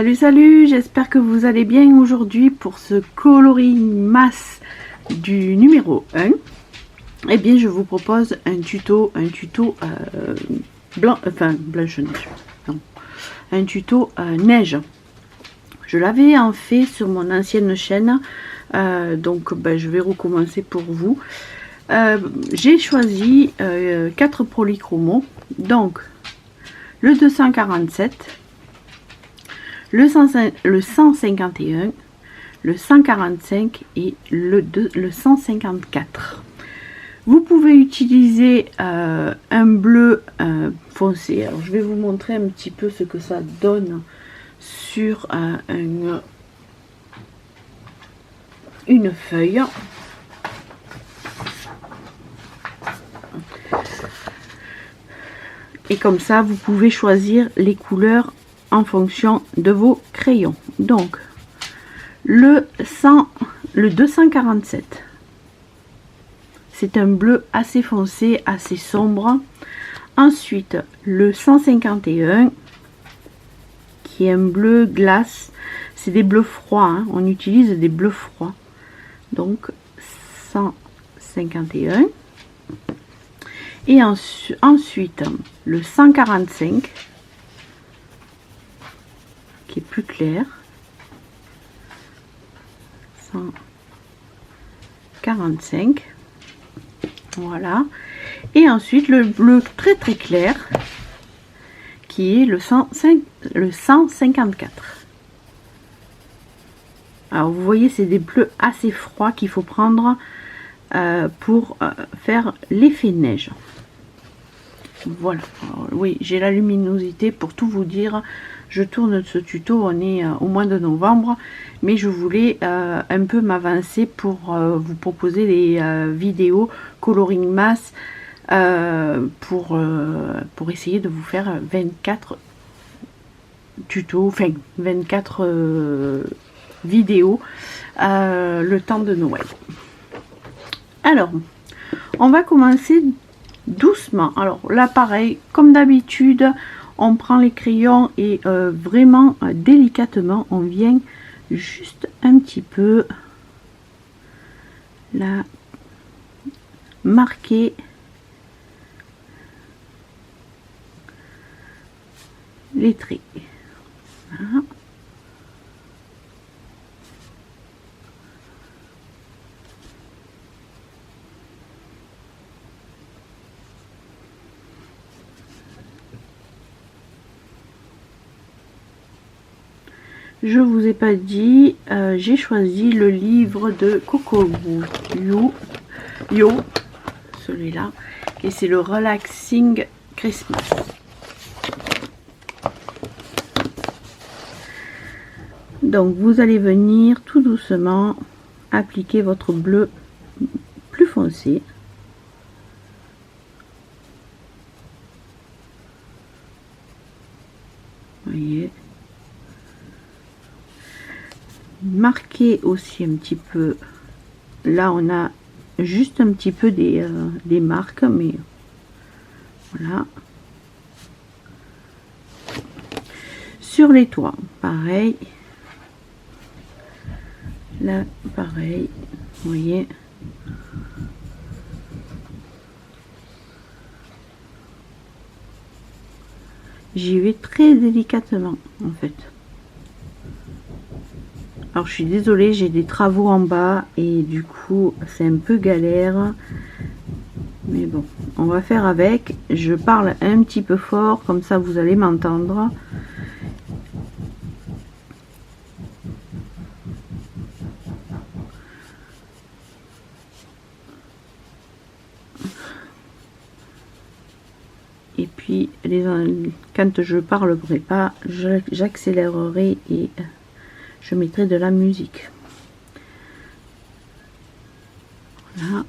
Salut, salut, j'espère que vous allez bien aujourd'hui pour ce coloring masse du numéro 1. Eh bien, je vous propose un tuto blanc, enfin blanche-neige, non, un tuto neige. Je l'avais en fait sur mon ancienne chaîne, donc je vais recommencer pour vous. J'ai choisi 4 polychromos, donc le 247, le 151, le 145 et le 154. Vous pouvez utiliser un bleu foncé. Alors je vais vous montrer un petit peu ce que ça donne sur une feuille. Et comme ça, vous pouvez choisir les couleurs en fonction de vos crayons. Donc, le 247, c'est un bleu assez foncé, assez sombre. Ensuite, le 151, qui est un bleu glace. C'est des bleus froids, hein. On utilise des bleus froids. Donc, 151. Et ensuite, le 145, qui est plus clair. 145. Voilà. Et ensuite, le bleu très très clair, qui est le 154. Alors, vous voyez, c'est des bleus assez froids qu'il faut prendre pour faire l'effet neige. Voilà. Alors, oui, j'ai la luminosité pour tout vous dire. Je tourne ce tuto, on est au mois de novembre, mais je voulais un peu m'avancer pour vous proposer les vidéos coloring mass pour essayer de vous faire 24 tutos, enfin 24 vidéos le temps de Noël. Alors, on va commencer doucement. Alors là, pareil, comme d'habitude, on prend les crayons et vraiment délicatement, on vient juste un petit peu là marquer les traits. Voilà. Je vous ai pas dit, j'ai choisi le livre de Coco Yo, celui-là, et c'est le Relaxing Christmas. Donc vous allez venir tout doucement appliquer votre bleu plus foncé. Voyez. Marquer aussi un petit peu, là on a juste un petit peu des marques, mais voilà. Sur les toits pareil, là pareil, vous voyez. J'y vais très délicatement en fait. Alors je suis désolée, j'ai des travaux en bas et du coup c'est un peu galère, mais bon, on va faire avec. Je parle un petit peu fort, comme ça vous allez m'entendre. Et puis quand je parlerai pas, j'accélérerai et je mettrai de la musique. Voilà.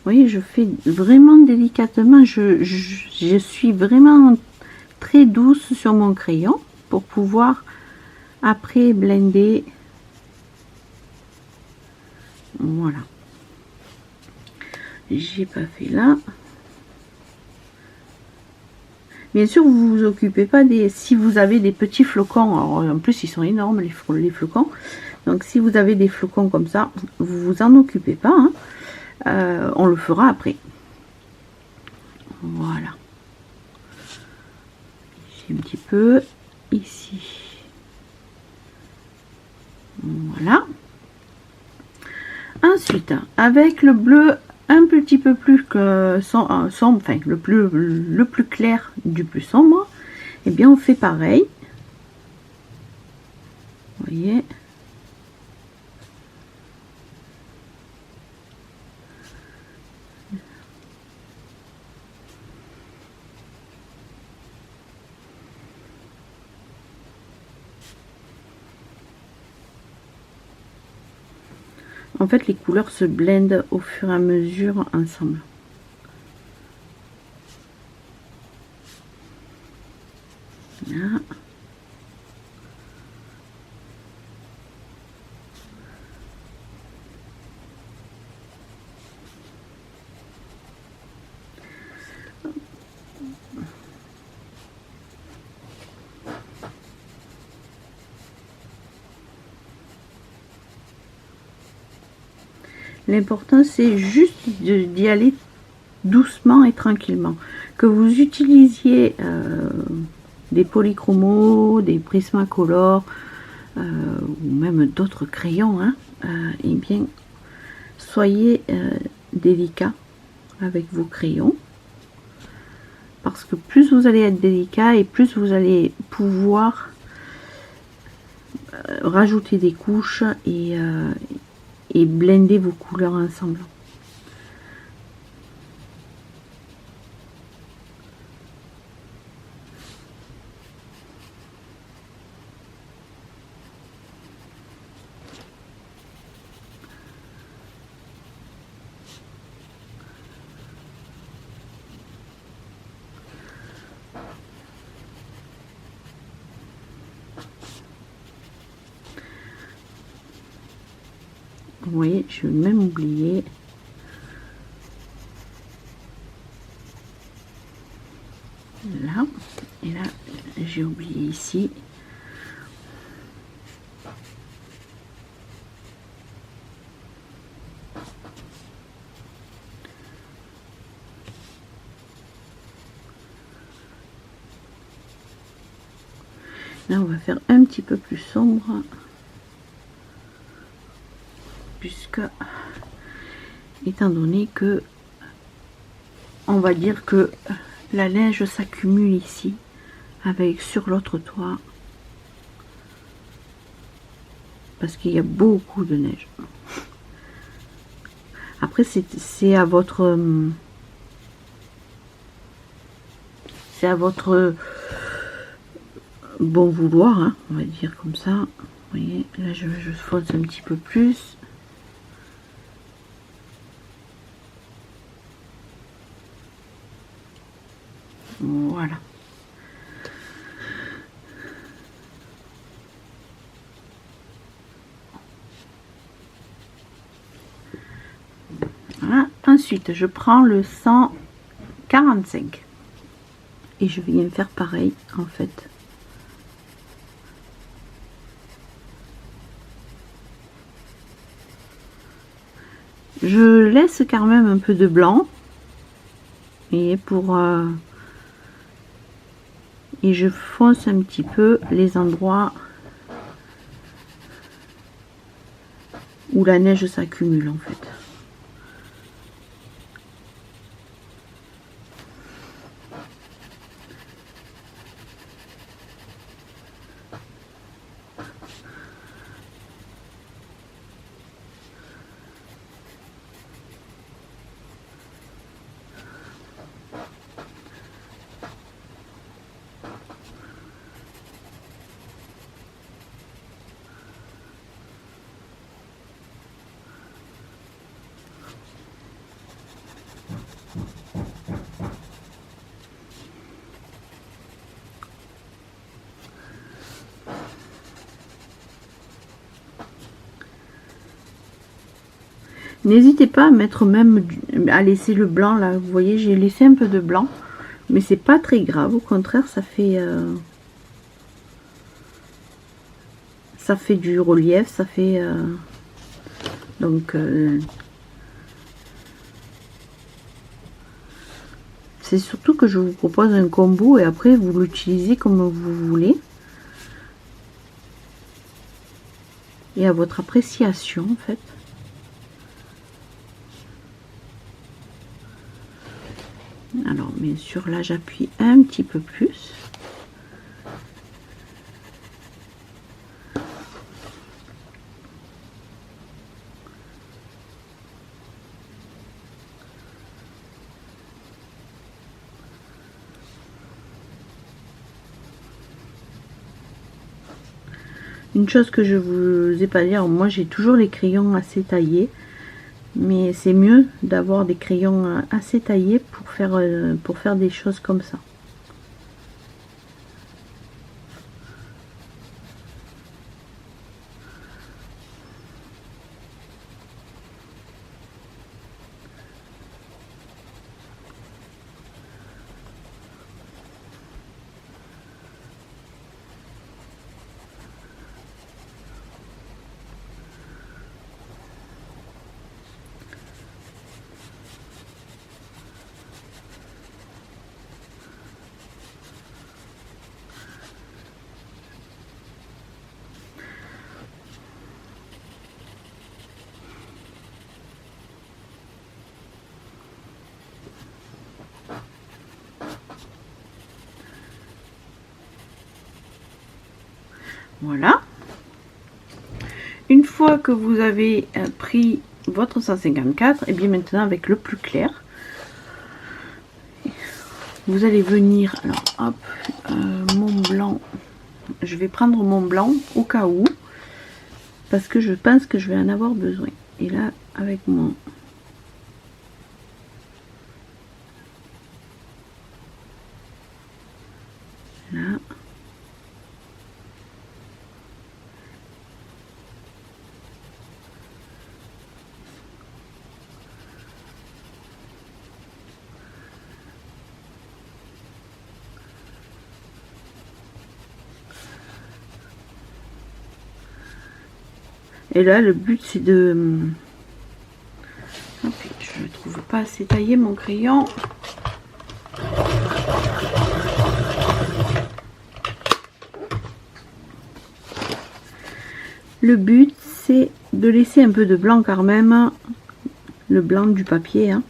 voyez, je fais vraiment délicatement. Je suis vraiment très douce sur mon crayon pour pouvoir après blender. Voilà. J'ai pas fait là. Bien sûr, vous vous occupez pas des... Si vous avez des petits flocons, alors en plus ils sont énormes les flocons. Donc si vous avez des flocons comme ça, vous vous en occupez pas. Hein. On le fera après. Voilà. Ici un petit peu. Ici. Voilà. Ensuite, avec le bleu un petit peu plus que sombre, enfin le plus clair du plus sombre, et bien on fait pareil. Vous voyez. En fait, les couleurs se blendent au fur et à mesure ensemble. Là. L'important, c'est juste d'y aller doucement et tranquillement. Que vous utilisiez des polychromos, des Prismacolor ou même d'autres crayons, hein, et bien, soyez délicat avec vos crayons. Parce que plus vous allez être délicat et plus vous allez pouvoir rajouter des couches et blender vos couleurs ensemble. Vous voyez, je vais même oublier. Là, et là, j'ai oublié ici. Là, on va faire un petit peu plus sombre. Puisque, étant donné que, on va dire que la neige s'accumule ici, avec sur l'autre toit. Parce qu'il y a beaucoup de neige. Après, c'est à votre... C'est à votre bon vouloir, hein, on va dire comme ça. Vous voyez, là je fonce un petit peu plus. Voilà. Voilà. Ensuite, je prends le 145 et je viens faire pareil en fait. Je laisse quand même un peu de blanc et et je fonce un petit peu les endroits où la neige s'accumule en fait. N'hésitez pas à mettre même, à laisser le blanc là. Vous voyez, j'ai laissé un peu de blanc. Mais c'est pas très grave. Au contraire, ça fait du relief. Ça fait... donc... c'est surtout que je vous propose un combo et après vous l'utilisez comme vous voulez. Et à votre appréciation en fait. Alors bien sûr là j'appuie un petit peu plus. Une chose que je vous ai pas dit, alors moi j'ai toujours les crayons assez taillés, mais c'est mieux d'avoir des crayons assez taillés pour faire des choses comme ça. Voilà. Une fois que vous avez pris votre 154, et bien maintenant avec le plus clair, vous allez venir, alors hop, mon blanc, je vais prendre mon blanc au cas où, parce que je pense que je vais en avoir besoin. Et là, avec mon... Là. Et là, le but, c'est de... Oh, je ne trouve pas assez taillé mon crayon. Le but, c'est de laisser un peu de blanc quand même. Le blanc du papier, hein.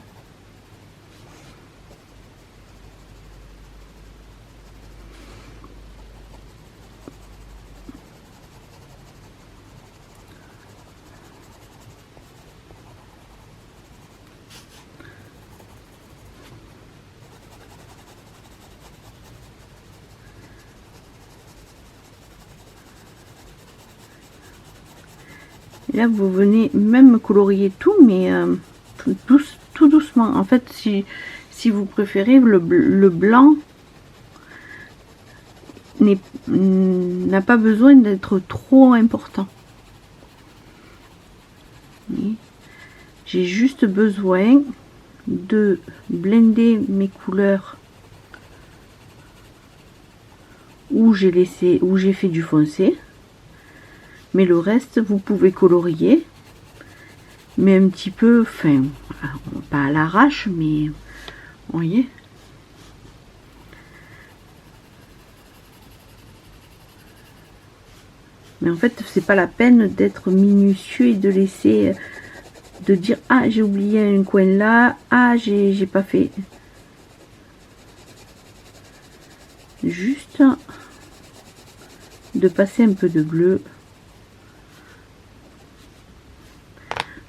Et là, vous venez même colorier tout, mais tout doucement. En fait, si vous préférez, le blanc n'a pas besoin d'être trop important. J'ai juste besoin de blender mes couleurs où j'ai fait du foncé. Mais le reste, vous pouvez colorier, mais un petit peu, enfin, pas à l'arrache, mais vous voyez. Mais en fait, c'est pas la peine d'être minutieux et de laisser, de dire ah j'ai oublié un coin là, ah j'ai pas fait. Juste de passer un peu de bleu.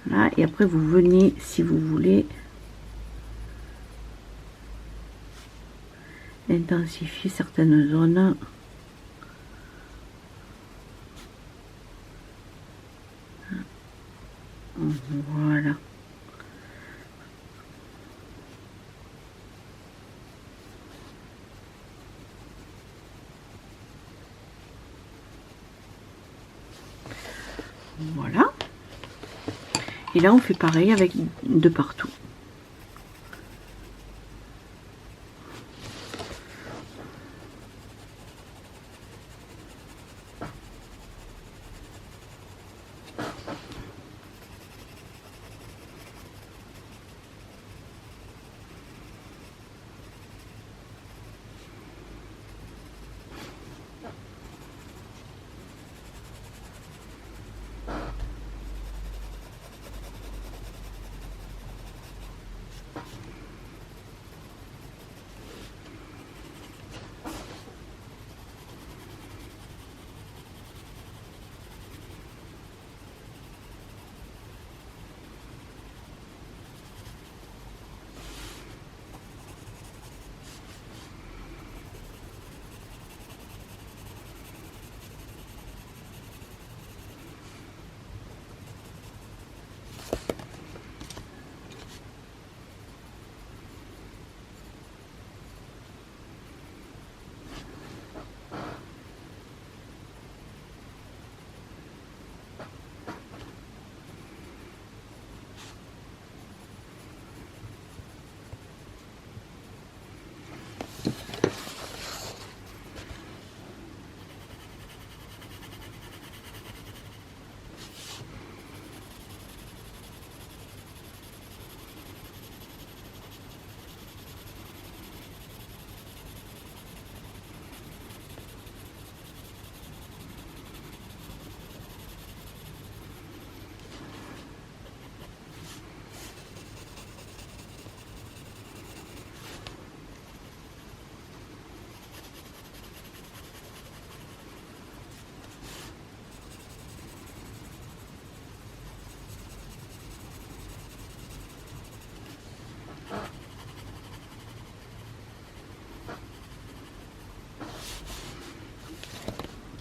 Voilà, et après vous venez, si vous voulez, intensifier certaines zones. Voilà. Voilà. Et là on fait pareil avec de partout.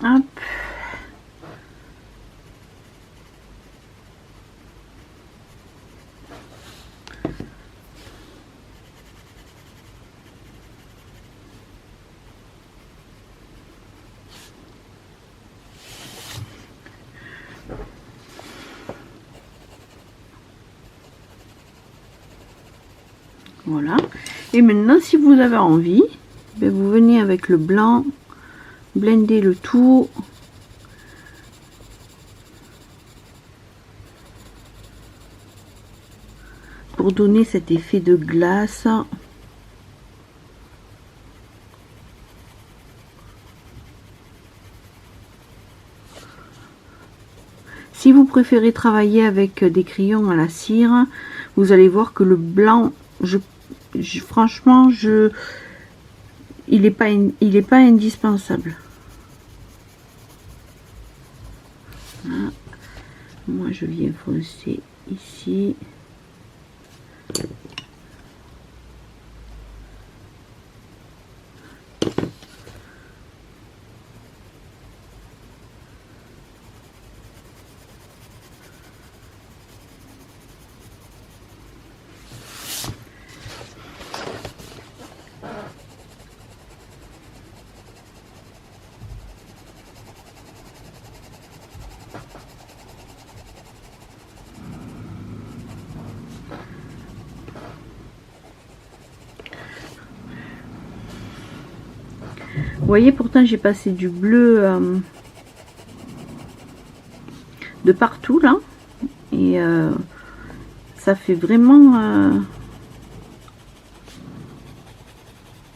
Hop. Voilà. Et maintenant, si vous avez envie, ben vous venez avec le blanc, blender le tout. Pour donner cet effet de glace. Si vous préférez travailler avec des crayons à la cire, vous allez voir que le blanc, franchement, il n'est pas indispensable. Voilà. Moi, je viens foncer ici. Vous voyez, pourtant j'ai passé du bleu de partout là, et ça fait vraiment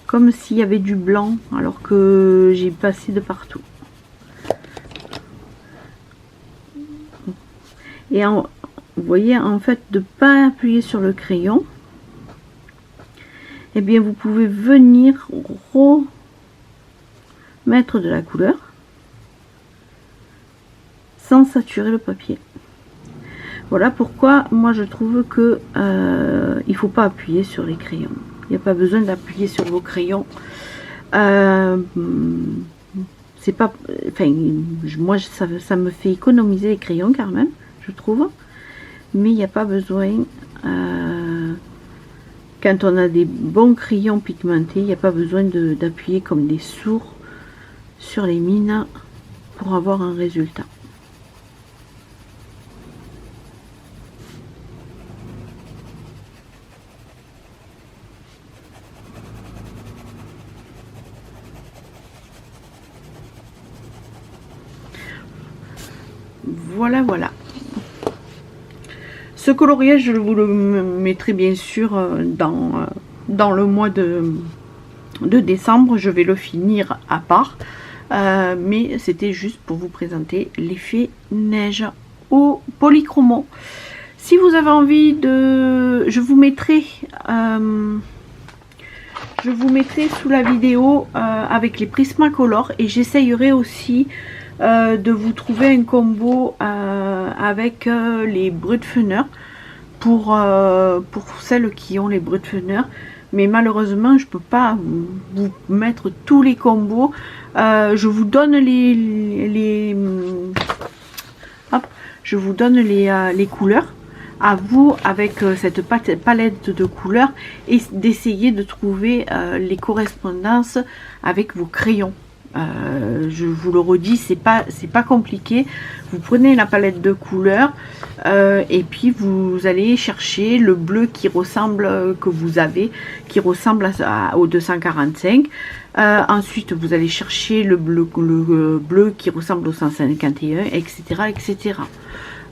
comme s'il y avait du blanc alors que j'ai passé de partout. Et vous voyez, en fait, de pas appuyer sur le crayon, et bien vous pouvez venir mettre de la couleur sans saturer le papier. Voilà pourquoi moi je trouve que il faut pas appuyer sur les crayons. Il n'y a pas besoin d'appuyer sur vos crayons. C'est pas, enfin, moi ça me fait économiser les crayons quand même, je trouve. Mais il n'y a pas besoin. Quand on a des bons crayons pigmentés, il n'y a pas besoin d'appuyer comme des sourds sur les mines pour avoir un résultat. Voilà, voilà. Ce coloriage, je vous le mettrai bien sûr dans le mois de décembre. Je vais le finir à part. Mais c'était juste pour vous présenter l'effet neige au polychromo. Si vous avez envie de... Je vous mettrai sous la vidéo avec les Prismacolor, et j'essayerai aussi de vous trouver un combo avec les Brutfunner pour celles qui ont les Brutfunner. Mais malheureusement, je peux pas vous mettre tous les combos. Je vous donne je vous donne les couleurs. À vous, avec cette palette de couleurs, et d'essayer de trouver les correspondances avec vos crayons. Je vous le redis, c'est pas compliqué. Vous prenez la palette de couleurs et puis vous allez chercher le bleu qui ressemble, que vous avez, qui ressemble au 245. Ensuite, vous allez chercher le bleu qui ressemble au 151, etc., etc.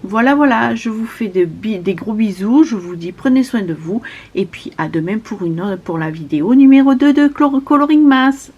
Voilà, voilà, je vous fais des gros bisous, je vous dis prenez soin de vous, et puis à demain pour la vidéo numéro 2 de Coloring Mass.